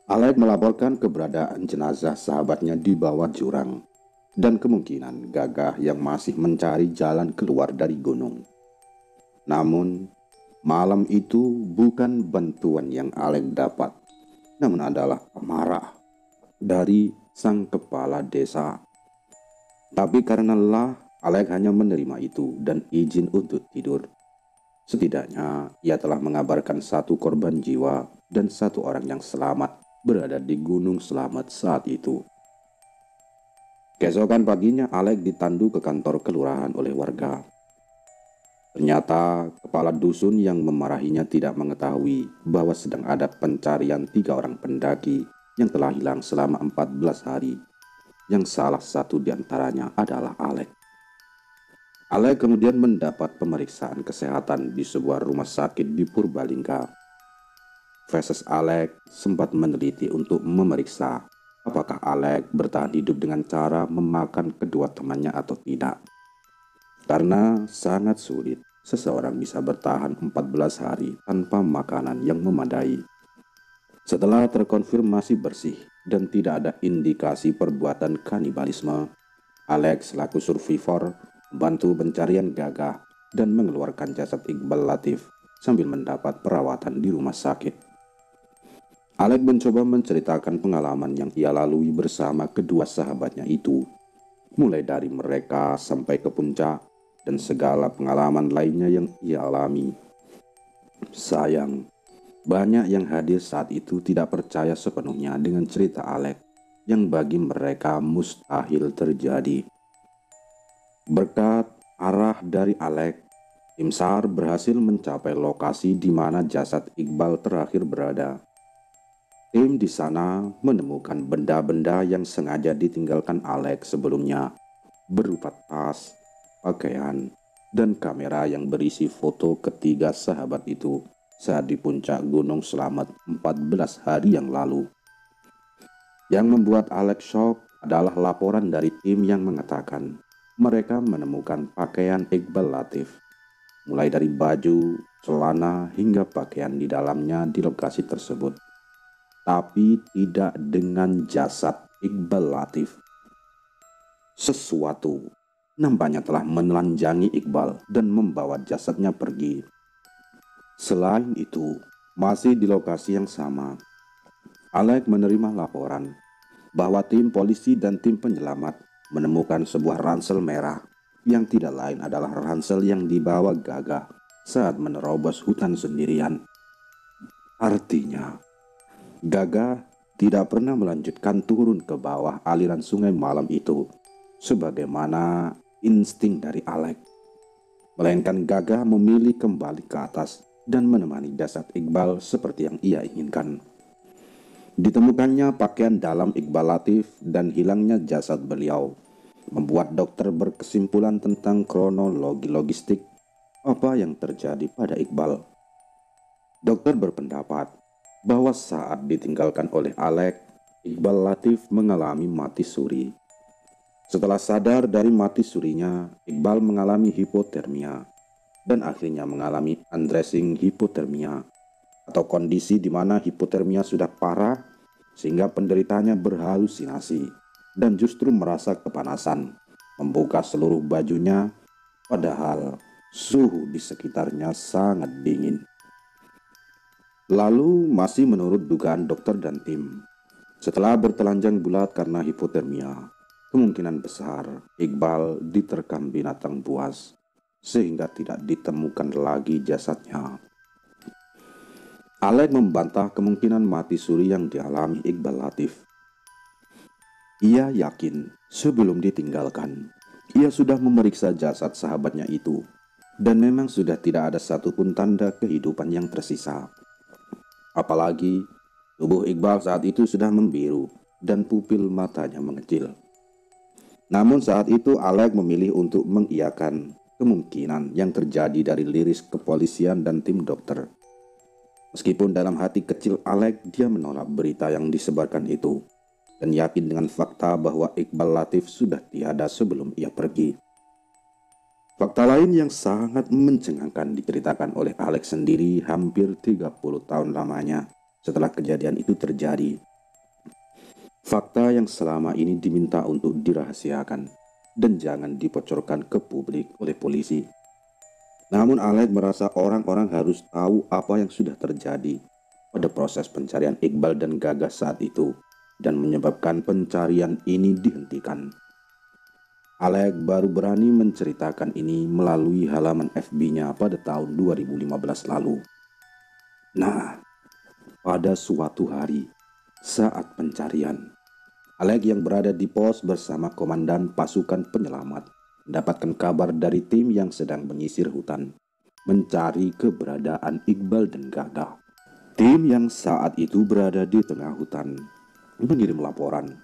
[SPEAKER 1] Alek melaporkan keberadaan jenazah sahabatnya di bawah jurang dan kemungkinan Gagah yang masih mencari jalan keluar dari gunung. Namun, malam itu bukan bantuan yang Alek dapat, namun adalah amarah dari sang kepala desa. Tapi karena lelah, Alek hanya menerima itu dan izin untuk tidur. Setidaknya, ia telah mengabarkan satu korban jiwa dan satu orang yang selamat berada di Gunung Selamat saat itu. Keesokan paginya, Alek ditandu ke kantor kelurahan oleh warga. Ternyata, kepala dusun yang memarahinya tidak mengetahui bahwa sedang ada pencarian 3 orang pendaki yang telah hilang selama 14 hari, yang salah satu diantaranya adalah Alek. Alek kemudian mendapat pemeriksaan kesehatan di sebuah rumah sakit di Purbalingga. Feses Alek sempat meneliti untuk memeriksa apakah Alek bertahan hidup dengan cara memakan kedua temannya atau tidak. Karena sangat sulit seseorang bisa bertahan 14 hari tanpa makanan yang memadai. Setelah terkonfirmasi bersih dan tidak ada indikasi perbuatan kanibalisme, Alek selaku survivor membantu pencarian Gagah dan mengeluarkan jasad Iqbal Latif sambil mendapat perawatan di rumah sakit. Alek mencoba menceritakan pengalaman yang ia lalui bersama kedua sahabatnya itu, mulai dari mereka sampai ke puncak dan segala pengalaman lainnya yang ia alami. Sayang, banyak yang hadir saat itu tidak percaya sepenuhnya dengan cerita Alek yang bagi mereka mustahil terjadi. Berkat arah dari Alek, Tim SAR berhasil mencapai lokasi di mana jasad Iqbal terakhir berada. Tim di sana menemukan benda-benda yang sengaja ditinggalkan Alex sebelumnya, berupa tas, pakaian, dan kamera yang berisi foto ketiga sahabat itu saat di puncak Gunung Slamet 14 hari yang lalu. Yang membuat Alex shock adalah laporan dari tim yang mengatakan mereka menemukan pakaian Iqbal Latif, mulai dari baju, celana, hingga pakaian di dalamnya di lokasi tersebut, tapi tidak dengan jasad Iqbal Latif. Sesuatu nampaknya telah menelanjangi Iqbal dan membawa jasadnya pergi. Selain itu, masih di lokasi yang sama, Alex menerima laporan bahwa tim polisi dan tim penyelamat menemukan sebuah ransel merah yang tidak lain adalah ransel yang dibawa Gagah saat menerobos hutan sendirian. Artinya, Gagah tidak pernah melanjutkan turun ke bawah aliran sungai malam itu sebagaimana insting dari Alex, melainkan Gagah memilih kembali ke atas dan menemani jasad Iqbal seperti yang ia inginkan. Ditemukannya pakaian dalam Iqbal Latif dan hilangnya jasad beliau membuat dokter berkesimpulan tentang kronologi logistik apa yang terjadi pada Iqbal. Dokter berpendapat bahwa saat ditinggalkan oleh Alex, Iqbal Latif mengalami mati suri. Setelah sadar dari mati surinya, Iqbal mengalami hipotermia dan akhirnya mengalami undressing hipotermia, atau kondisi di mana hipotermia sudah parah sehingga penderitanya berhalusinasi dan justru merasa kepanasan, membuka seluruh bajunya padahal suhu di sekitarnya sangat dingin. Lalu masih menurut dugaan dokter dan tim, setelah bertelanjang bulat karena hipotermia, kemungkinan besar Iqbal diterkam binatang buas sehingga tidak ditemukan lagi jasadnya. Alex membantah kemungkinan mati suri yang dialami Iqbal Latif. Ia yakin sebelum ditinggalkan, ia sudah memeriksa jasad sahabatnya itu, dan memang sudah tidak ada satupun tanda kehidupan yang tersisa. Apalagi tubuh Iqbal saat itu sudah membiru dan pupil matanya mengecil. Namun saat itu Alex memilih untuk mengiyakan kemungkinan yang terjadi dari liris kepolisian dan tim dokter. Meskipun dalam hati kecil Alex dia menolak berita yang disebarkan itu dan yakin dengan fakta bahwa Iqbal Latif sudah tiada sebelum ia pergi. Fakta lain yang sangat mencengangkan diceritakan oleh Alex sendiri hampir 30 tahun lamanya setelah kejadian itu terjadi. Fakta yang selama ini diminta untuk dirahasiakan dan jangan dibocorkan ke publik oleh polisi. Namun Alex merasa orang-orang harus tahu apa yang sudah terjadi pada proses pencarian Iqbal dan Gagah saat itu dan menyebabkan pencarian ini dihentikan. Alex baru berani menceritakan ini melalui halaman FB-nya pada tahun 2015 lalu. Nah, pada suatu hari saat pencarian, Alex yang berada di pos bersama komandan pasukan penyelamat mendapatkan kabar dari tim yang sedang menyisir hutan, mencari keberadaan Iqbal dan Gagah. Tim yang saat itu berada di tengah hutan mengirim laporan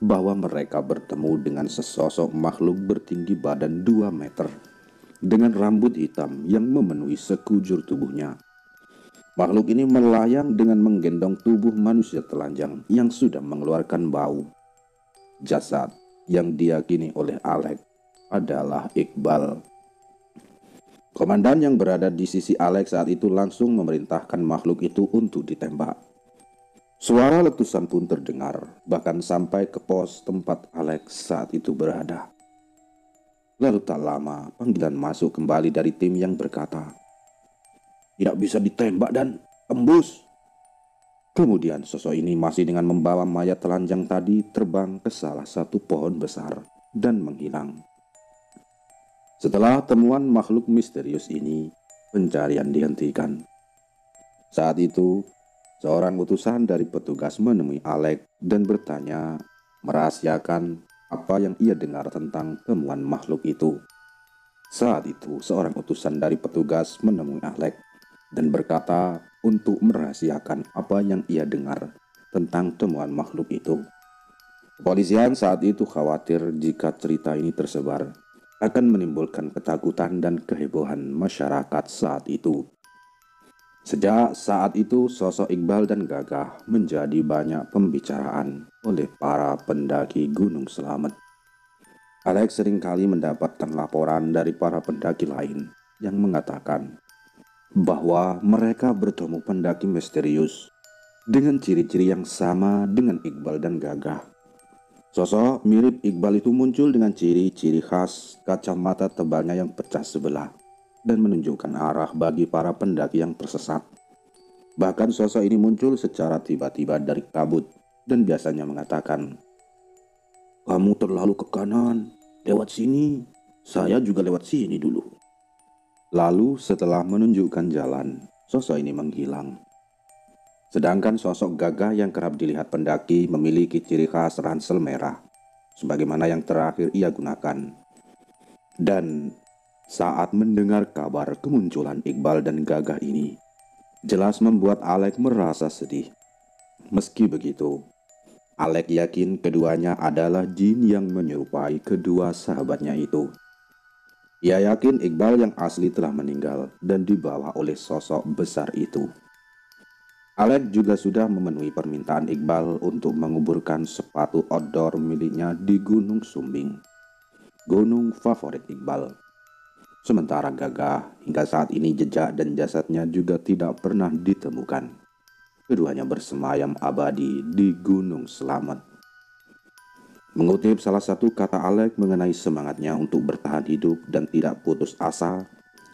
[SPEAKER 1] bahwa mereka bertemu dengan sesosok makhluk bertinggi badan 2 meter dengan rambut hitam yang memenuhi sekujur tubuhnya. Makhluk ini melayang dengan menggendong tubuh manusia telanjang yang sudah mengeluarkan bau. Jasad yang diyakini oleh Alex adalah Iqbal. Komandan yang berada di sisi Alex saat itu langsung memerintahkan makhluk itu untuk ditembak. Suara letusan pun terdengar, bahkan sampai ke pos tempat Alex saat itu berada. Lalu tak lama, panggilan masuk kembali dari tim yang berkata, "Tidak bisa ditembak dan tembus." Kemudian sosok ini masih dengan membawa mayat telanjang tadi terbang ke salah satu pohon besar dan menghilang. Setelah temuan makhluk misterius ini, pencarian dihentikan. Saat itu, seorang utusan dari petugas menemui Alex dan bertanya, merahasiakan apa yang ia dengar tentang temuan makhluk itu. Saat itu seorang utusan dari petugas menemui Alek dan berkata untuk merahasiakan apa yang ia dengar tentang temuan makhluk itu. Kepolisian saat itu khawatir jika cerita ini tersebar akan menimbulkan ketakutan dan kehebohan masyarakat saat itu. Sejak saat itu, sosok Iqbal dan Gagah menjadi banyak pembicaraan oleh para pendaki Gunung Selamet. Alex seringkali mendapatkan laporan dari para pendaki lain yang mengatakan bahwa mereka bertemu pendaki misterius dengan ciri-ciri yang sama dengan Iqbal dan Gagah. Sosok mirip Iqbal itu muncul dengan ciri-ciri khas kacamata tebalnya yang pecah sebelah dan menunjukkan arah bagi para pendaki yang tersesat. Bahkan sosok ini muncul secara tiba-tiba dari kabut dan biasanya mengatakan, "Kamu terlalu ke kanan, lewat sini, saya juga lewat sini dulu." Lalu setelah menunjukkan jalan, sosok ini menghilang. Sedangkan sosok Gagah yang kerap dilihat pendaki memiliki ciri khas ransel merah, sebagaimana yang terakhir ia gunakan. Dan saat mendengar kabar kemunculan Iqbal dan Gagah ini, jelas membuat Alek merasa sedih. Meski begitu, Alek yakin keduanya adalah jin yang menyerupai kedua sahabatnya itu. Ia yakin Iqbal yang asli telah meninggal dan dibawa oleh sosok besar itu. Alek juga sudah memenuhi permintaan Iqbal untuk menguburkan sepatu outdoor miliknya di Gunung Sumbing, gunung favorit Iqbal. Sementara Gagah hingga saat ini jejak dan jasadnya juga tidak pernah ditemukan. Keduanya bersemayam abadi di Gunung Selamet. Mengutip salah satu kata Alek mengenai semangatnya untuk bertahan hidup dan tidak putus asa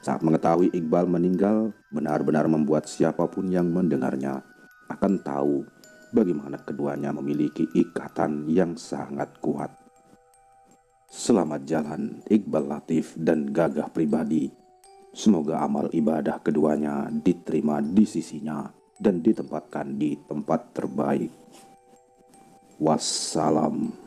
[SPEAKER 1] saat mengetahui Iqbal meninggal, benar-benar membuat siapapun yang mendengarnya akan tahu bagaimana keduanya memiliki ikatan yang sangat kuat. Selamat jalan Iqbal Latif dan Gagah pribadi. Semoga amal ibadah keduanya diterima di sisinya dan ditempatkan di tempat terbaik. Wassalam.